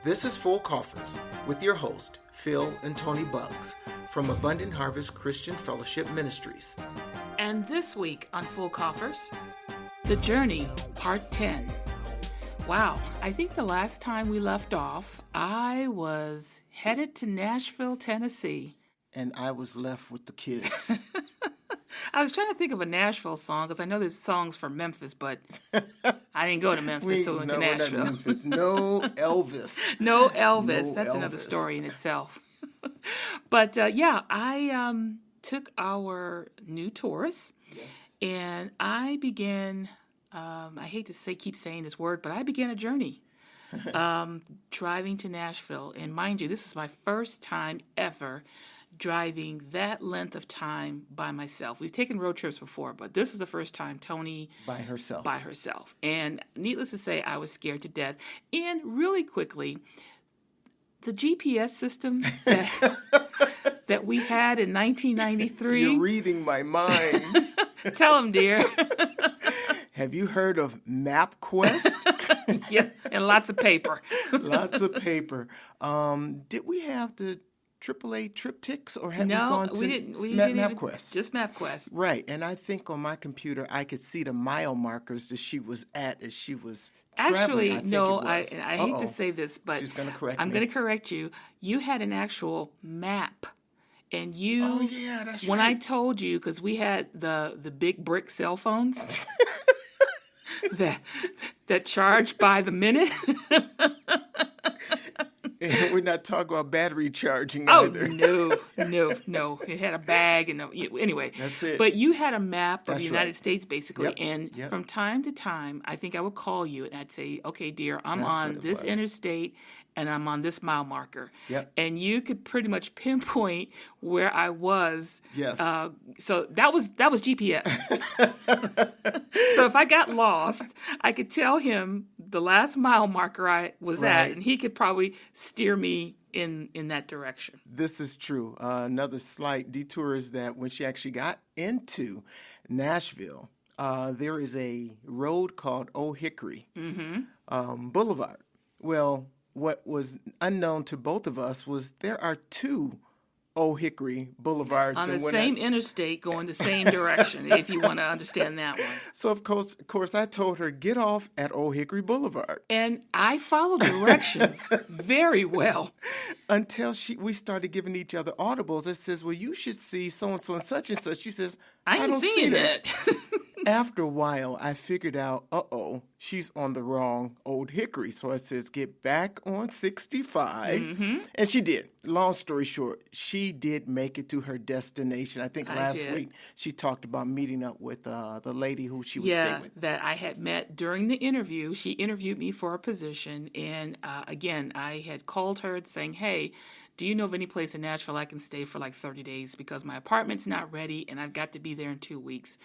This is Full Coffers with your host, Phil and Tony Buggs from Abundant Harvest Christian Fellowship Ministries. And this week on Full Coffers, The Journey, Part 10. Wow, I think the last time we left off, I was headed to Nashville, Tennessee. And I was left with the kids. I was trying to think of a Nashville song, because I know there's songs from Memphis, but I didn't go to Memphis, so we went to Nashville. No Elvis. No Elvis. No That's Elvis. another story in itself. But I took our new Taurus, and I began, I hate to keep saying this word, but I began a journey driving to Nashville. And mind you, this was my first time ever driving that length of time by myself. We've taken road trips before, but this was the first time Toni By herself. And needless to say, I was scared to death. And really quickly, the GPS system that we had in 1993. You're reading my mind. Tell them, dear. Have you heard of MapQuest? Yeah, and lots of paper. Lots of paper. Did we have the AAA triptychs, or have we gone to we didn't even, MapQuest? Just MapQuest. Right, and I think on my computer I could see the mile markers that she was at as she was Actually, traveling. no, I hate to say this, but she's going to correct I'm me. going to correct you. You had an actual map. And you, oh yeah, that's when right. I told you, because we had the big brick cell phones that charge by the minute. And we're not talking about battery charging Oh, either. no. It had a bag and anyway. That's it. But you had a map of That's the United right. States, basically. Yep, And yep. from time to time, I think I would call you and I'd say, okay, dear, I'm That's on what it this was. interstate and I'm on this mile marker. Yep. And you could pretty much pinpoint where I was. Yes. So that was GPS. So if I got lost, I could tell him the last mile marker I was Right. at, and he could probably steer me in that direction. This is true. Another slight detour is that when she actually got into Nashville, there is a road called Old Hickory Boulevard. Well, what was unknown to both of us was there are two Old Hickory Boulevards. On the and when same interstate going the same direction, if you want to understand that one. So, of course, I told her, get off at Old Hickory Boulevard. And I followed directions very well. Until we started giving each other audibles. It says, well, you should see so-and-so and such and such. She says, I ain't don't see seeing that. it. After a while, I figured out, she's on the wrong Old Hickory. So I says, get back on 65. And she did. Long story short, she did make it to her destination. I think last week she talked about meeting up with the lady who she would stay with. That I had met during the interview. She interviewed me for a position. And again, I had called her saying, hey, do you know of any place in Nashville I can stay for like 30 days because my apartment's not ready and I've got to be there in 2 weeks?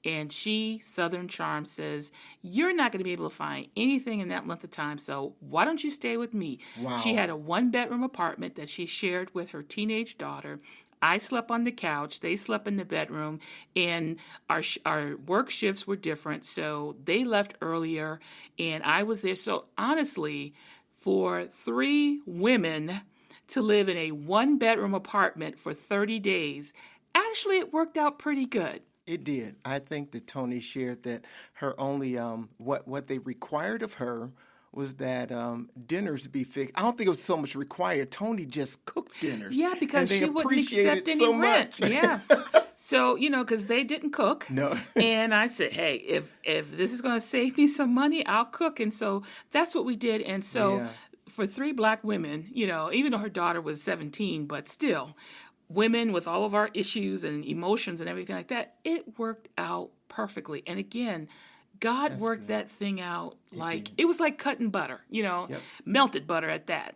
And she, Southern Charm, says, you're not going to be able to find anything in that length of time, so why don't you stay with me? Wow. She had a one-bedroom apartment that she shared with her teenage daughter. I slept on the couch, they slept in the bedroom, and our work shifts were different, so they left earlier, and I was there. So honestly, for 3 women to live in a one-bedroom apartment for 30 days, actually it worked out pretty good. It did. I think that Toni shared that her only, what they required of her was that dinners be fixed. I don't think it was so much required. Toni just cooked dinners. Yeah, because she wouldn't accept any rent. Yeah. So, because they didn't cook. No. And I said, hey, if this is going to save me some money, I'll cook. And so that's what we did. And so for 3 black women, even though her daughter was 17, but still, women with all of our issues and emotions and everything like that, it worked out perfectly. And again, God worked that thing out like it was like cutting butter, melted butter at that,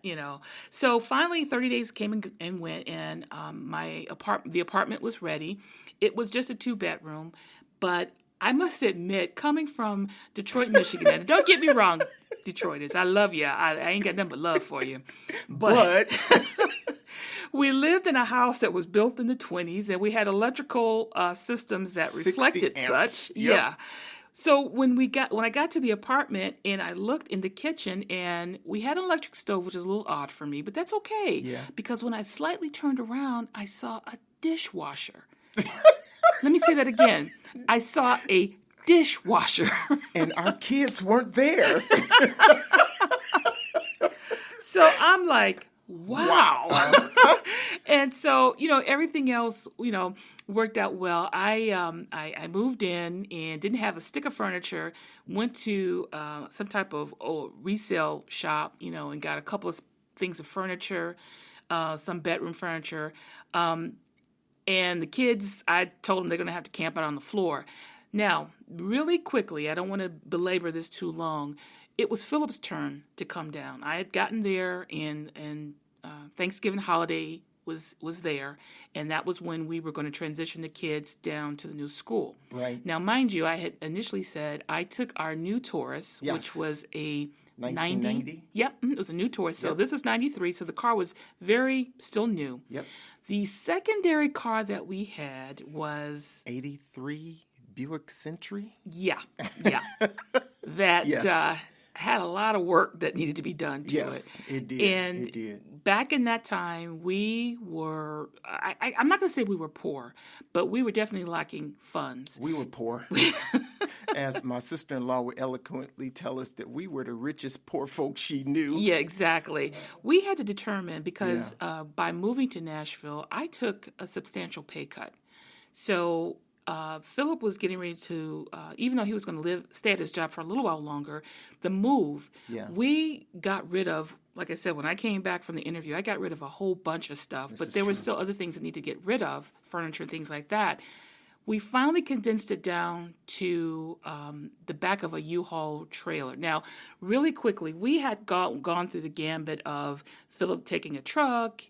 So finally, 30 days came and went, and the apartment was ready. It was just a 2-bedroom, but I must admit, coming from Detroit, Michigan, and don't get me wrong, Detroiters, I love you. I ain't got nothing but love for you, but we lived in a house that was built in the 20s, and we had electrical systems that reflected such. Yep. Yeah. So when I got to the apartment and I looked in the kitchen and we had an electric stove, which is a little odd for me, but that's okay. Yeah. Because when I slightly turned around, I saw a dishwasher. Let me say that again. I saw a dishwasher. And our kids weren't there. So I'm like, wow. And so, everything else, worked out well. I moved in and didn't have a stick of furniture, went to some type of resale shop, and got a couple of things of furniture, some bedroom furniture. And the kids, I told them they're going to have to camp out on the floor. Now, really quickly, I don't want to belabor this too long. It was Philip's turn to come down. I had gotten there, and Thanksgiving holiday was there, and that was when we were going to transition the kids down to the new school. Right. Now, mind you, I had initially said I took our new Taurus, Yes. which was a 1990? Yep, it was a new Taurus. So Yep. this was 93, so the car was still new. Yep. The secondary car that we had was 83 Buick Century? Yeah. That Yes. had a lot of work that needed to be done to Yes, it. it did. And It did. back in that time, we were, I'm not going to say we were poor, but we were definitely lacking funds. We were poor. As my sister-in-law would eloquently tell us, that we were the richest poor folks she knew. Yeah, exactly. We had to determine, because by moving to Nashville, I took a substantial pay cut. So Philip was getting ready to, even though he was going to stay at his job for a little while longer, the move, we got rid of, like I said, when I came back from the interview, I got rid of a whole bunch of stuff, but there were still other things that need to get rid of, furniture and things like that. We finally condensed it down to the back of a U-Haul trailer. Now, really quickly, we had gone through the gambit of Philip taking a truck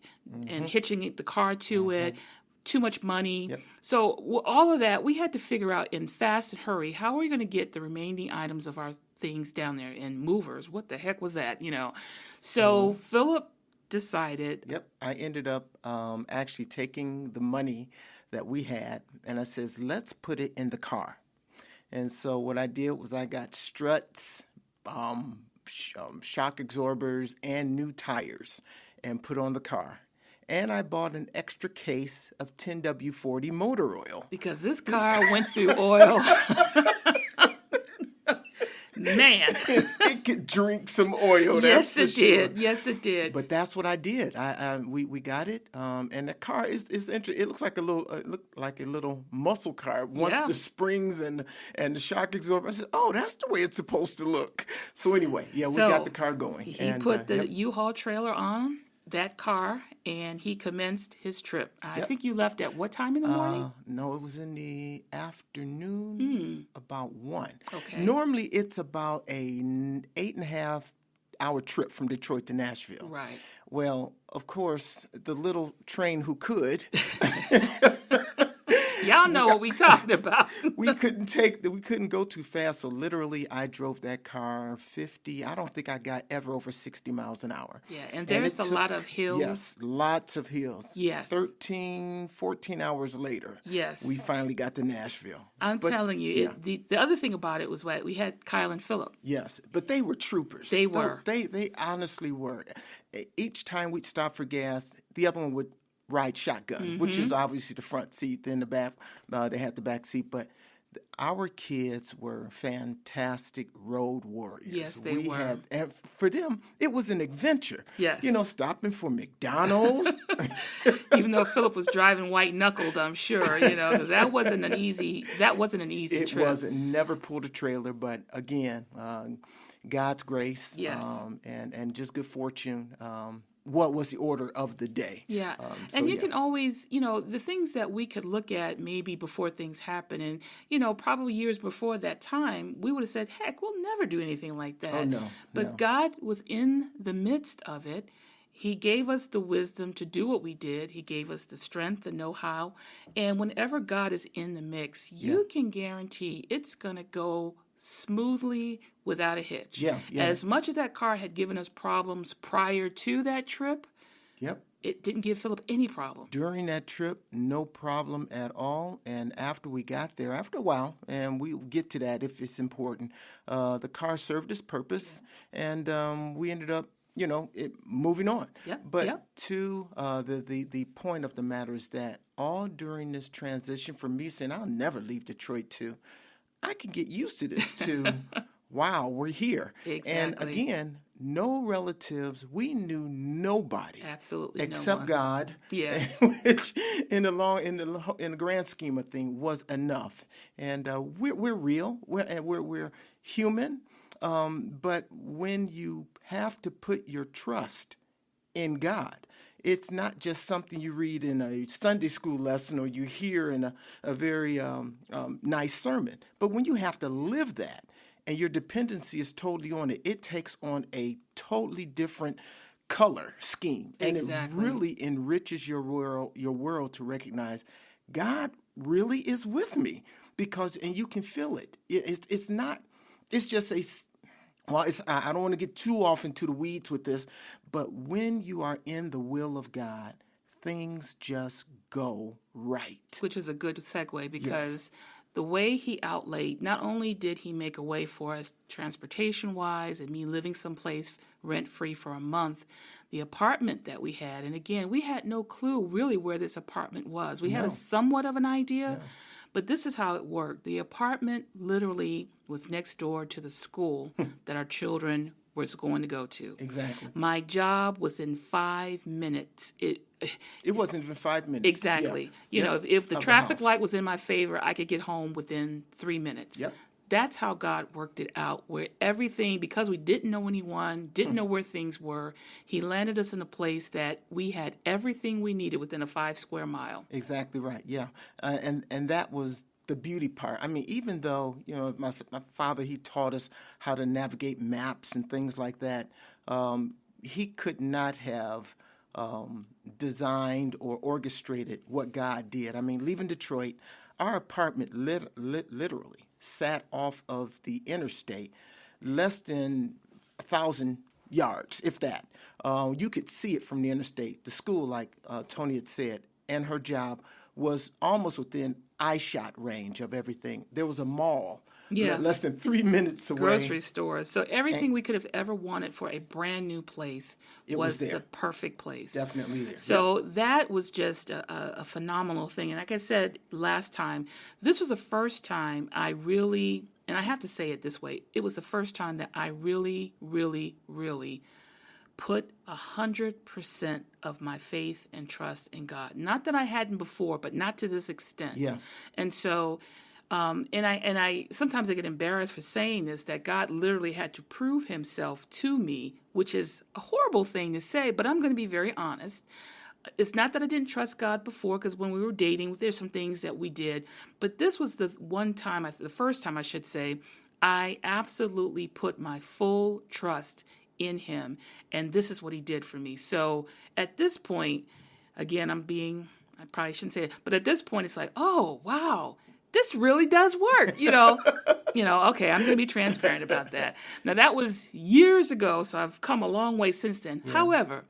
and hitching the car to it, too much money. Yep. So all of that, we had to figure out in fast and hurry, how are we going to get the remaining items of our things down there in movers? What the heck was that, So Philip decided. Yep. I ended up actually taking the money that we had, and I says, let's put it in the car. And so what I did was I got struts, shock absorbers, and new tires, and put on the car. And I bought an extra case of 10W40 motor oil. Because this car went through oil. Man. It could drink some oil. Yes, that's it for sure. did. Yes, it did. But that's what I did. We got it, and the car is interesting. It looks like a little muscle car. Once the springs and the shock absorber, I said, "Oh, that's the way it's supposed to look." So anyway, we got the car going. He put the U-Haul trailer on that car, and he commenced his trip. I think you left at what time in the morning? No, it was in the afternoon, about 1. Okay. Normally, it's about an 8.5-hour trip from Detroit to Nashville. Right. Well, of course, the little train who could. Y'all know what we talking about. we couldn't go too fast, so literally I drove that car 50. I don't think I got ever over 60 miles an hour. Yeah, and there's a lot of hills. Yes, lots of hills. Yes. 13, 14 hours later. Yes. We finally got to Nashville. I'm telling you, the other thing about it was we had Kyle and Philip. Yes, but they were troopers. They were. They honestly were. Each time we'd stop for gas, the other one would ride shotgun, which is obviously the front seat. Then the back, they had the back seat. But our kids were fantastic road warriors. Yes, they were. And for them, it was an adventure. Yes. Stopping for McDonald's. Even though Philip was driving white knuckled, I'm sure, because that wasn't an easy trip. It wasn't. Never pulled a trailer, but again, God's grace. Yes. And just good fortune. What was the order of the day? Yeah. And you can always, the things that we could look at maybe before things happen, and, probably years before that time, we would have said, heck, we'll never do anything like that. Oh, no. But God was in the midst of it. He gave us the wisdom to do what we did. He gave us the strength, the know-how. And whenever God is in the mix, you can guarantee it's going to go smoothly without a hitch. Yeah. As much as that car had given us problems prior to that trip, it didn't give Philip any problem. During that trip, no problem at all. And after we got there, after a while, and we'll get to that if it's important, the car served its purpose, and we ended up, moving on. Yep. But Yep. to the point of the matter is that all during this transition, for me saying I'll never leave Detroit, to I can get used to this, to wow, we're here. Exactly. And again, no relatives. We knew nobody. Absolutely except no one. God. Yes. Which in the grand scheme of things was enough. And we're real. We're human. But when you have to put your trust in God, it's not just something you read in a Sunday school lesson or you hear in a very nice sermon. But when you have to live that, and your dependency is totally on it, it takes on a totally different color scheme. And Exactly. it really enriches your world to recognize God really is with me, and you can feel it. It's not, it's just I don't want to get too off into the weeds with this, but when you are in the will of God, things just go right. Which is a good segue because Yes. the way he outlaid, not only did he make a way for us transportation-wise and me living someplace rent-free for a month, the apartment that we had, and again, we had no clue really where this apartment was. We had a somewhat of an idea, but this is how it worked. The apartment literally was next door to the school that our children was going to go to. Exactly. My job was in 5 minutes. It wasn't even 5 minutes. Exactly. Yeah. If the Of the traffic house. light was in my favor, I could get home within 3 minutes. Yep. That's how God worked it out, where everything, because we didn't know anyone, didn't know where things were, he landed us in a place that we had everything we needed within a 5 square mile. Exactly right. Yeah. And that was the beauty part. I mean, even though, my father, he taught us how to navigate maps and things like that, he could not have designed or orchestrated what God did. I mean, leaving Detroit, our apartment literally sat off of the interstate less than 1,000 yards, if that. You could see it from the interstate. The school, like Toni had said, and her job was almost within eye-shot range of everything. There was a mall less than 3 minutes away. Grocery stores. So everything we could have ever wanted for a brand new place was there. the perfect place. Definitely there. So that was just a phenomenal thing. And like I said last time, this was the first time I really, and I have to say it this way, it was the first time that I really, really, really put 100% of my faith and trust in God. Not that I hadn't before, but not to this extent. Yeah. And so, and I sometimes I get embarrassed for saying this, that God literally had to prove himself to me, which is a horrible thing to say, but I'm going to be very honest. It's not that I didn't trust God before, because when we were dating, there's some things that we did, but this was the first time I should say, I absolutely put my full trust in him, and this is what he did for me. So at this point, again, I probably shouldn't say it, but at this point, it's like, oh, wow, this really does work, okay, I'm going to be transparent about that. Now, that was years ago, so I've come a long way since then. Yeah. However,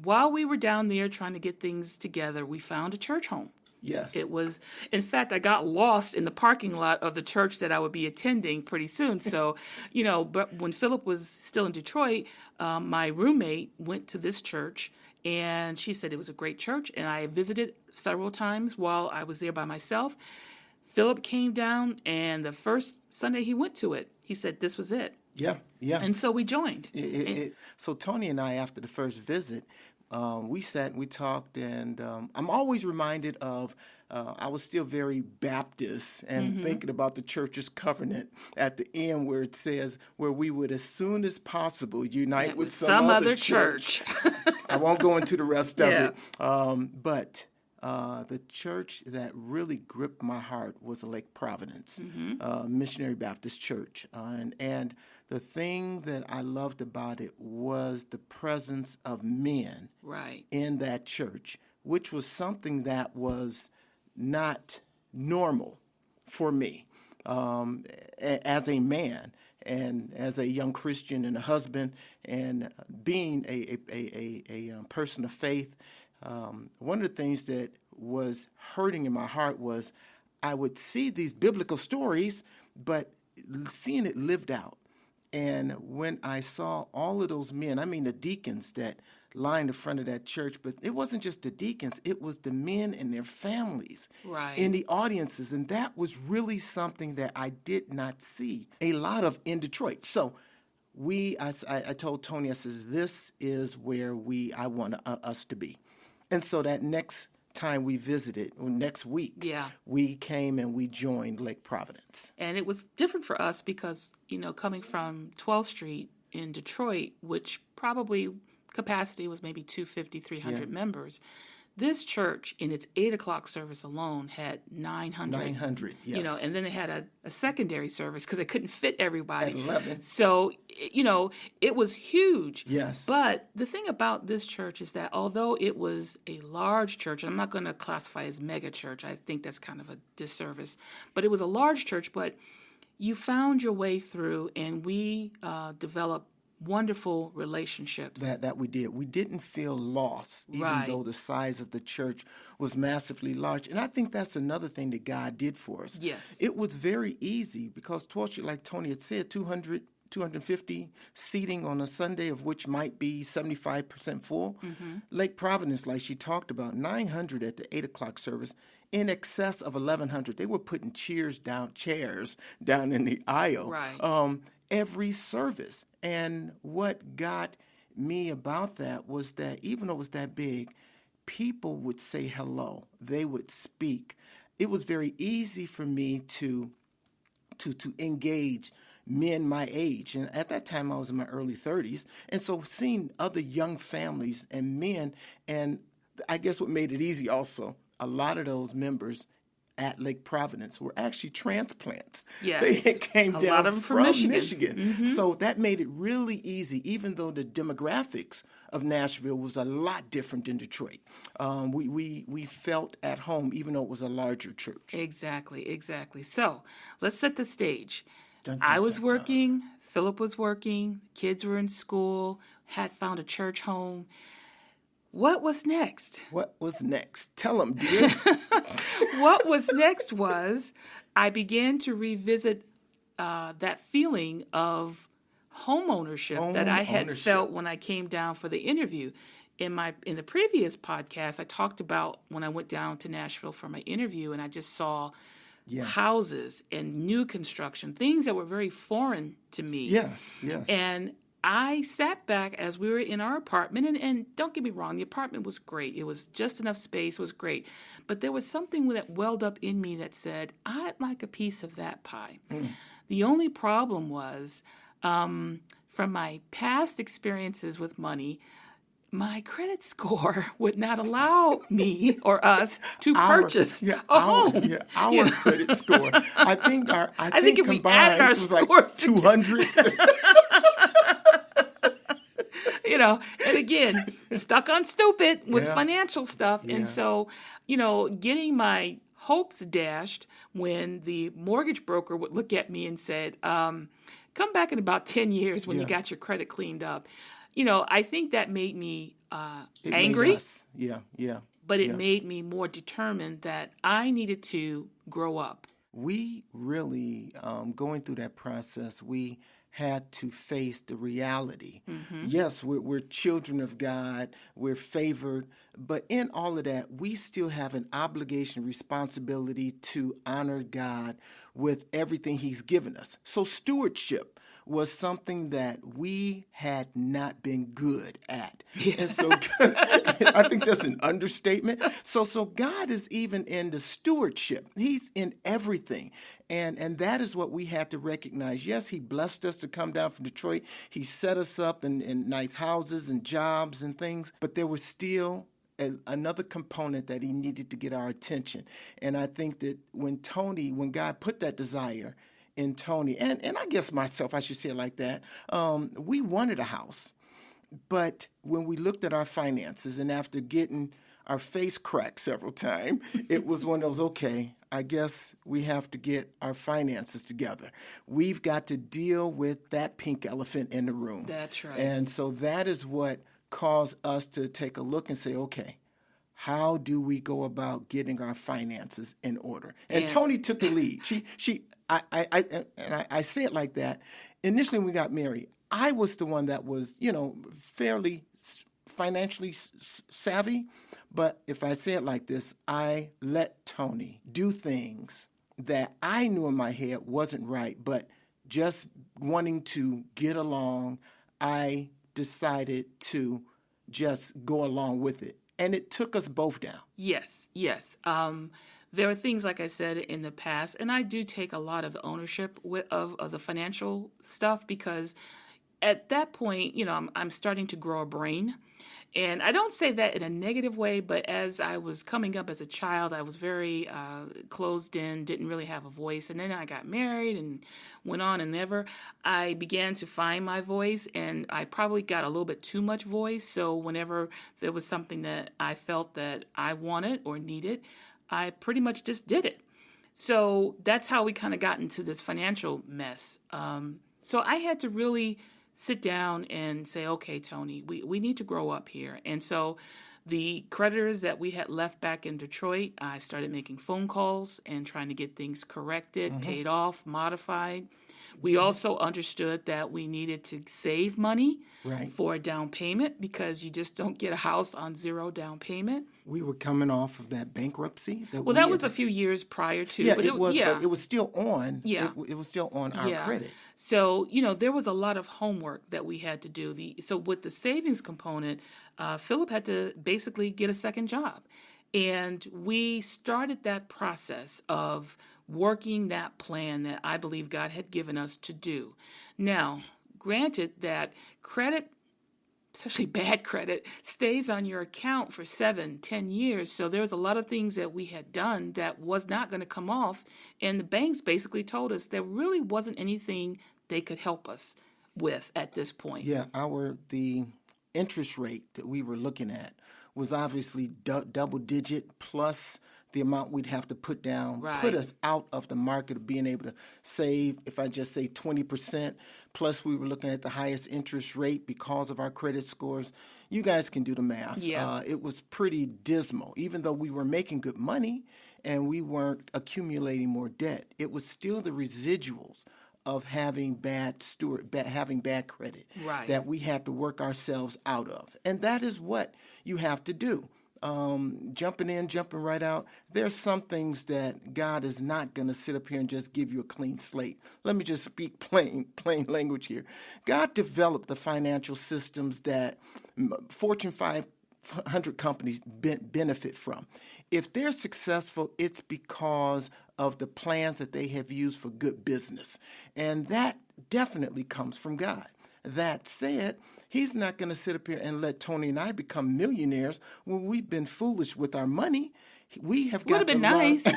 while we were down there trying to get things together, we found a church home. Yes. It was, in fact, I got lost in the parking lot of the church that I would be attending pretty soon. So, but when Philip was still in Detroit, my roommate went to this church, and she said it was a great church, and I visited several times while I was there by myself. Philip came down, and the first Sunday he went to it, he said this was it. Yeah, yeah. And so we joined. So Toni and I, after the first visit, we sat and we talked, and I'm always reminded of, I was still very Baptist and thinking about the church's covenant at the end where it says, where we would as soon as possible unite with some other church. I won't go into the rest of it. But the church that really gripped my heart was Lake Providence, Missionary Baptist Church. And the thing that I loved about it was the presence of men in that church, which was something that was not normal for me as a man and as a young Christian and a husband and being a person of faith. one of the things that was hurting in my heart was I would see these biblical stories, but seeing it lived out. And when I saw all of those men, I mean the deacons that lined the front of that church, but it wasn't just the deacons, it was the men and their families in the audiences. And that was really something that I did not see a lot of in Detroit. So I told Toni, I says, this is where I want us to be. And so that next time we visited, next week, we came and we joined Lake Providence. And it was different for us because, coming from 12th Street in Detroit, which probably capacity was maybe 250, 300 members. This church, in its 8 o'clock service alone, had 900. 900, yes. And then they had a secondary service because they couldn't fit everybody. At 11. So, it was huge. Yes. But the thing about this church is that although it was a large church, and I'm not going to classify it as mega church, I think that's kind of a disservice, but it was a large church, but you found your way through, and we developed wonderful relationships. That we did. We didn't feel lost, even though the size of the church was massively large. And I think that's another thing that God did for us. Yes. It was very easy because 12th Street, like Toni had said, 250 seating on a Sunday, of which might be 75% full. Mm-hmm. Lake Providence, like she talked about, 900 at the 8 o'clock service, in excess of 1,100. They were putting chairs down in the aisle. Every service. And what got me about that was that even though it was that big, people would say hello. They would speak. It was very easy for me to engage men my age. And at that time, I was in my early 30s. And so seeing other young families and men, and I guess what made it easy also, a lot of those members at Lake Providence were actually transplants. Yes. They came down from Michigan. Mm-hmm. So that made it really easy, even though the demographics of Nashville was a lot different than Detroit. We felt at home, even though it was a larger church. Exactly. So let's set the stage. Dun, dun, I was dun, working, dun. Philip was working, kids were in school, had found a church home. What was next? What was next? Tell them, dear. What was next was I began to revisit that feeling of home ownership that I had felt when I came down for the interview. In the previous podcast, I talked about when I went down to Nashville for my interview, and I just saw houses and new construction, things that were very foreign to me. Yes. And I sat back as we were in our apartment, and don't get me wrong, the apartment was great. It was just enough space, it was great. But there was something that welled up in me that said, I'd like a piece of that pie. The only problem was, from my past experiences with money, my credit score would not allow me or us to purchase a home. Our credit score. I think if we added our scores like 200. And again, stuck on stupid with financial stuff. And so, getting my hopes dashed when the mortgage broker would look at me and said, come back in about 10 years when you got your credit cleaned up. I think that made me angry. But it made me more determined that I needed to grow up. We really, going through that process, we had to face the reality. Mm-hmm. Yes, we're children of God, we're favored, but in all of that, we still have an obligation, responsibility to honor God with everything He's given us. So stewardship was something that we had not been good at. And so I think that's an understatement. So God is even in the stewardship. He's in everything. And that is what we had to recognize. Yes, He blessed us to come down from Detroit. He set us up in nice houses and jobs and things. But there was still another component that He needed to get our attention. And I think that when God put that desire in Toni, and I guess myself, I should say it like that, we wanted a house. But when we looked at our finances, and after getting our face cracked several times, it was one of those, okay, I guess we have to get our finances together. We've got to deal with that pink elephant in the room. That's right. And so that is what caused us to take a look and say, okay, how do we go about getting our finances in order? And Toni took the lead. I say it like that. Initially, when we got married, I was the one that was, fairly financially savvy. But if I say it like this, I let Toni do things that I knew in my head wasn't right, but just wanting to get along, I decided to just go along with it. And it took us both down. Yes. There are things, like I said, in the past, and I do take a lot of the ownership of the financial stuff, because at that point, I'm starting to grow a brain. And I don't say that in a negative way, but as I was coming up as a child, I was very closed in, didn't really have a voice. And then I got married and went on, and I began to find my voice, and I probably got a little bit too much voice. So whenever there was something that I felt that I wanted or needed, I pretty much just did it. So that's how we kind of got into this financial mess. So I had to really sit down and say, okay, Toni, we need to grow up here. And so the creditors that we had left back in Detroit, I started making phone calls and trying to get things corrected, paid off, modified. We also understood that we needed to save money for a down payment, because you just don't get a house on zero down payment. We were coming off of that bankruptcy. That was a few years prior to. Yeah, but it was still on. Yeah. It was still on our credit. So, there was a lot of homework that we had to do. So with the savings component, Philip had to basically get a second job. And we started that process of working that plan that I believe God had given us to do. Now, granted that credit, especially bad credit, stays on your account for 7-10 years. So there's a lot of things that we had done that was not going to come off. And the banks basically told us there really wasn't anything they could help us with at this point. Yeah, the interest rate that we were looking at was obviously double digit, plus the amount we'd have to put down, put us out of the market of being able to save, if I just say 20%, plus we were looking at the highest interest rate because of our credit scores. You guys can do the math. Yeah. It was pretty dismal. Even though we were making good money and we weren't accumulating more debt, it was still the residuals of having bad credit that we had to work ourselves out of. And that is what you have to do. Jumping in, jumping right out. There's some things that God is not going to sit up here and just give you a clean slate. Let me just speak plain language here. God developed the financial systems that Fortune 500 companies benefit from. If they're successful, it's because of the plans that they have used for good business. And that definitely comes from God. That said, He's not going to sit up here and let Toni and I become millionaires when we've been foolish with our money. We have got to been nice.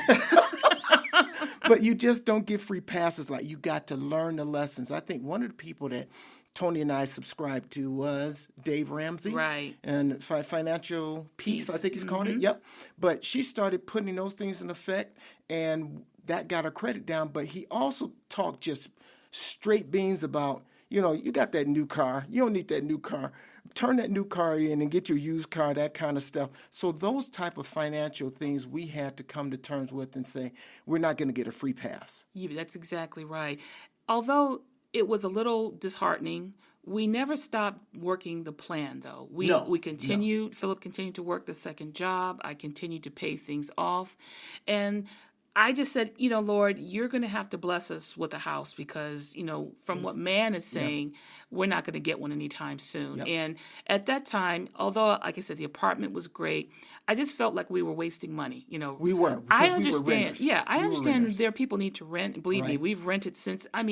But you just don't get free passes. Like, you got to learn the lessons. I think one of the people that Toni and I subscribed to was Dave Ramsey. Right. And Financial Peace, I think he's called it. Yep. But she started putting those things in effect, and that got her credit down. But he also talked just straight beans about, you got that new car. You don't need that new car. Turn that new car in and get your used car, that kind of stuff. So those type of financial things we had to come to terms with and say, we're not going to get a free pass. Yeah, that's exactly right. Although it was a little disheartening, we never stopped working the plan, though. We continued. No. Philip continued to work the second job. I continued to pay things off. And I just said, Lord, you're going to have to bless us with a house because, from what man is saying, we're not going to get one anytime soon. Yep. And at that time, although, like I said, the apartment was great, I just felt like we were wasting money. We were. I understand. We I understand there are people need to rent. And believe me, we've rented since. I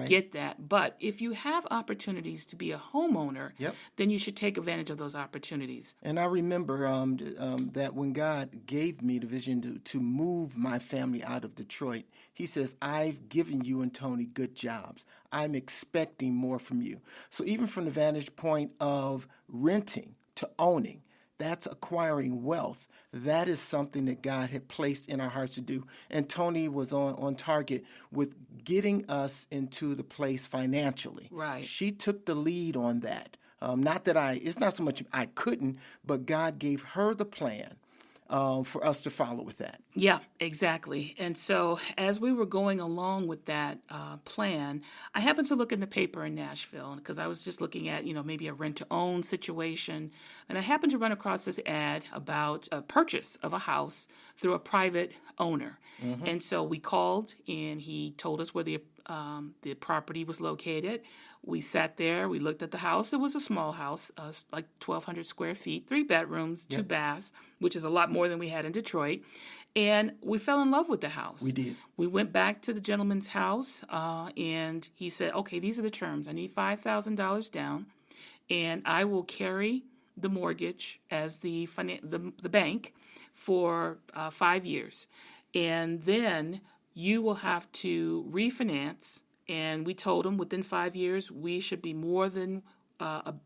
get that. But if you have opportunities to be a homeowner, then you should take advantage of those opportunities. And I remember that when God gave me the vision to move my family out of Detroit, He says, I've given you and Toni good jobs. I'm expecting more from you. So even from the vantage point of renting to owning, that's acquiring wealth. That is something that God had placed in our hearts to do. And Toni was on target with getting us into the place financially. Right. She took the lead on that. It's not so much I couldn't, but God gave her the plan. for us to follow with that. Yeah, exactly. And so as we were going along with that plan, I happened to look in the paper in Nashville because I was just looking at, maybe a rent-to-own situation. And I happened to run across this ad about a purchase of a house through a private owner. Mm-hmm. And so we called, and he told us where the property was located. We sat there. We looked at the house. It was a small house, like 1,200 square feet, 3 bedrooms, 2 baths, which is a lot more than we had in Detroit. And we fell in love with the house. We did. We went back to the gentleman's house, and he said, okay, these are the terms. I need $5,000 down, and I will carry the mortgage as the bank for 5 years. And then you will have to refinance. And we told him within 5 years, we should be more than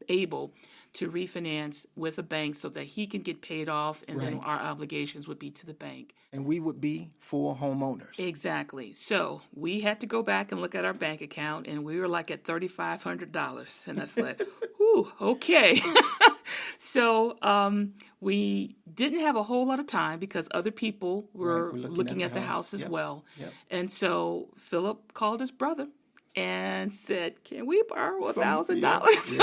able to refinance with a bank so that he can get paid off, and then our obligations would be to the bank. And we would be full homeowners. Exactly. So we had to go back and look at our bank account, and we were like at $3,500. And that's like, whew, okay. So we didn't have a whole lot of time because other people were looking at the house as well. Yep. And so Philip called his brother and said, can we borrow $1,000?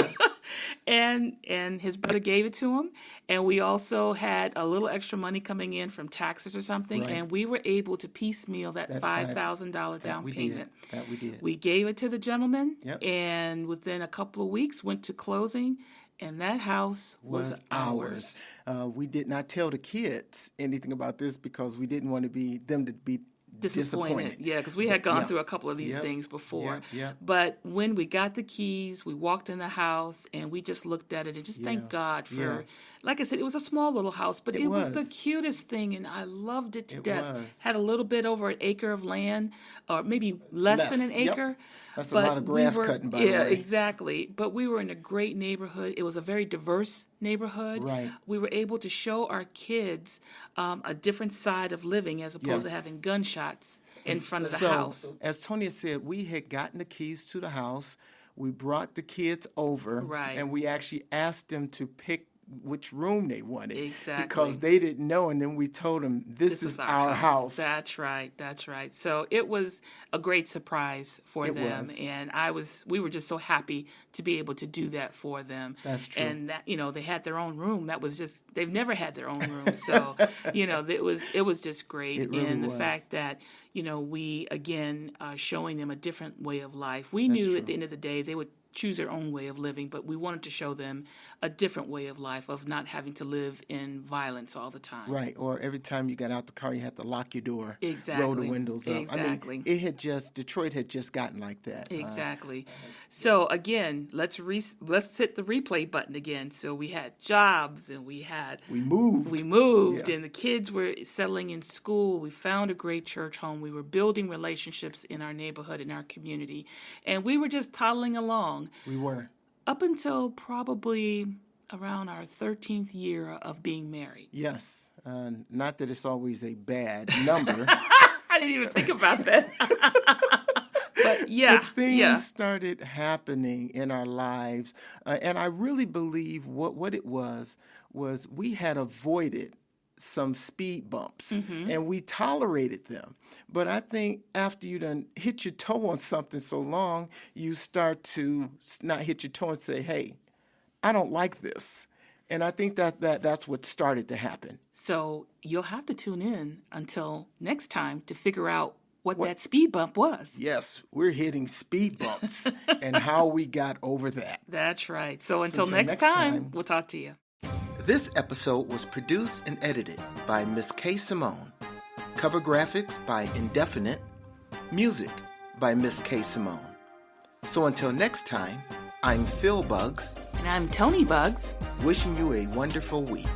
Yeah. And his brother gave it to him. And we also had a little extra money coming in from taxes or something. Right. And we were able to piecemeal that $5,000 down payment. That we did. We gave it to the gentleman. Yep. And within a couple of weeks went to closing. And that house was ours. We did not tell the kids anything about this because we didn't want them to be disappointed. Yeah, because we had gone through a couple of these things before. But when we got the keys, we walked in the house and we just looked at it and just thank God for, like I said, it was a small little house, but it was the cutest thing and I loved it to death. Had a little bit over an acre of land, or maybe less than an acre. That's a lot of grass cutting, by the way. Yeah, exactly. But we were in a great neighborhood. It was a very diverse neighborhood. Right. We were able to show our kids a different side of living as opposed to having gunshots in front of the house. As Toni said, we had gotten the keys to the house. We brought the kids over, and we actually asked them to pick which room they wanted. Exactly. Because they didn't know, and then we told them, this is our house. That's right. So it was a great surprise for them. And we were just so happy to be able to do that for them. That's true. And that, they had their own room. That was just, they've never had their own room. So, it was just great. It really was. Fact that, we, again, showing them a different way of life. We That's knew true. At the end of the day, they would choose their own way of living, but we wanted to show them a different way of life, of not having to live in violence all the time. Right, or every time you got out the car, you had to lock your door, exactly. roll the windows up. Exactly. I mean, Detroit had just gotten like that. Exactly. So again, let's hit the replay button again. So we had jobs, and we moved, and the kids were settling in school. We found a great church home. We were building relationships in our neighborhood, in our community, and we were just toddling along. We were. Up until probably around our 13th year of being married. Yes. Not that it's always a bad number. I didn't even think about that. But But things started happening in our lives. And I really believe what it was we had avoided some speed bumps, and we tolerated them. But I think after you done hit your toe on something so long, you start to not hit your toe and say, hey, I don't like this. And I think that's what started to happen. So you'll have to tune in until next time to figure out what that speed bump was. Yes, we're hitting speed bumps and how we got over that. That's right. So until next time, we'll talk to you. This episode was produced and edited by Miss K. Simone. Cover graphics by Indefinite. Music by Miss K. Simone. So until next time, I'm Phil Bugs. And I'm Toni Bugs. Wishing you a wonderful week.